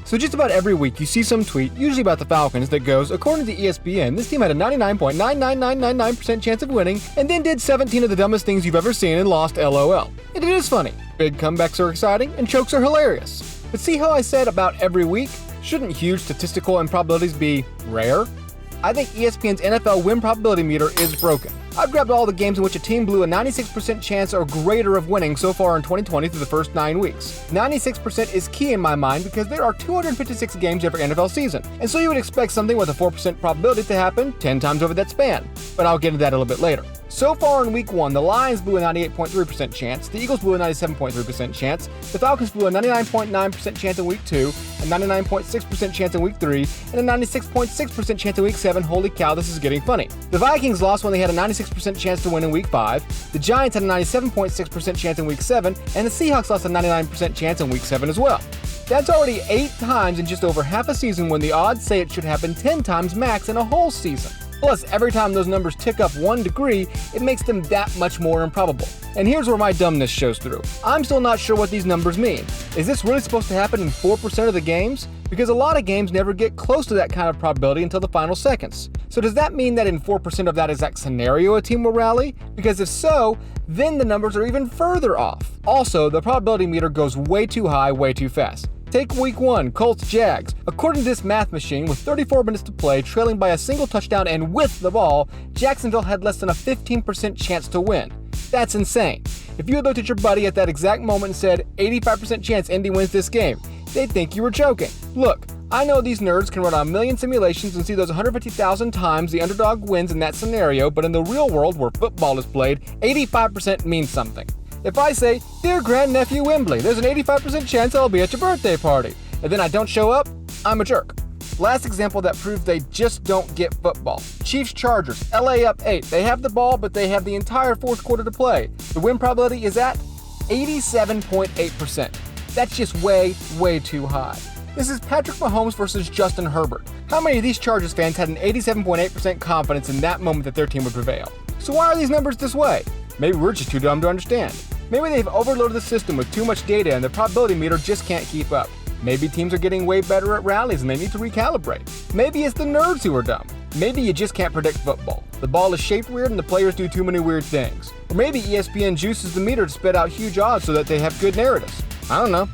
So just about every week you see some tweet, usually about the Falcons, that goes, according to ESPN, this team had a 99.99999% chance of winning, and then did 17 of the dumbest things you've ever seen and lost LOL. And it is funny. Big comebacks are exciting, and chokes are hilarious. But see how I said about every week? Shouldn't huge statistical improbabilities be rare? I think ESPN's NFL win probability meter is broken. I've grabbed all the games in which a team blew a 96% chance or greater of winning so far in 2020 through the first 9 weeks. 96% is key in my mind because there are 256 games every NFL season, and so you would expect something with a 4% probability to happen 10 times over that span. But I'll get into that a little bit later. So far in week 1, the Lions blew a 98.3% chance, the Eagles blew a 97.3% chance, the Falcons blew a 99.9% chance in week 2, a 99.6% chance in week 3, and a 96.6% chance in week 7. Holy cow, this is getting funny. The Vikings lost when they had a 96% chance to win in week 5, the Giants had a 97.6% chance in week 7, and the Seahawks lost a 99% chance in week 7 as well. That's already 8 times in just over half a season when the odds say it should happen 10 times max in a whole season. Plus, every time those numbers tick up 1 degree, it makes them that much more improbable. And here's where my dumbness shows through. I'm still not sure what these numbers mean. Is this really supposed to happen in 4% of the games? Because a lot of games never get close to that kind of probability until the final seconds. So does that mean that in 4% of that exact scenario a team will rally? Because if so, then the numbers are even further off. Also, the probability meter goes way too high, way too fast. Take week 1, Colts-Jags. According to this math machine, with 34 minutes to play, trailing by a single touchdown and with the ball, Jacksonville had less than a 15% chance to win. That's insane. If you had looked at your buddy at that exact moment and said, 85% chance Indy wins this game, they'd think you were joking. Look, I know these nerds can run a million simulations and see those 150,000 times the underdog wins in that scenario, but in the real world where football is played, 85% means something. If I say, dear grandnephew Wembley, there's an 85% chance I'll be at your birthday party, and then I don't show up, I'm a jerk. Last example that proves they just don't get football. Chiefs-Chargers, LA up 8. They have the ball, but they have the entire fourth quarter to play. The win probability is at 87.8%. That's just way, way too high. This is Patrick Mahomes versus Justin Herbert. How many of these Chargers fans had an 87.8% confidence in that moment that their team would prevail? So why are these numbers this way? Maybe we're just too dumb to understand. Maybe they've overloaded the system with too much data and the probability meter just can't keep up. Maybe teams are getting way better at rallies and they need to recalibrate. Maybe it's the nerds who are dumb. Maybe you just can't predict football. The ball is shaped weird and the players do too many weird things. Or maybe ESPN juices the meter to spit out huge odds so that they have good narratives. I don't know.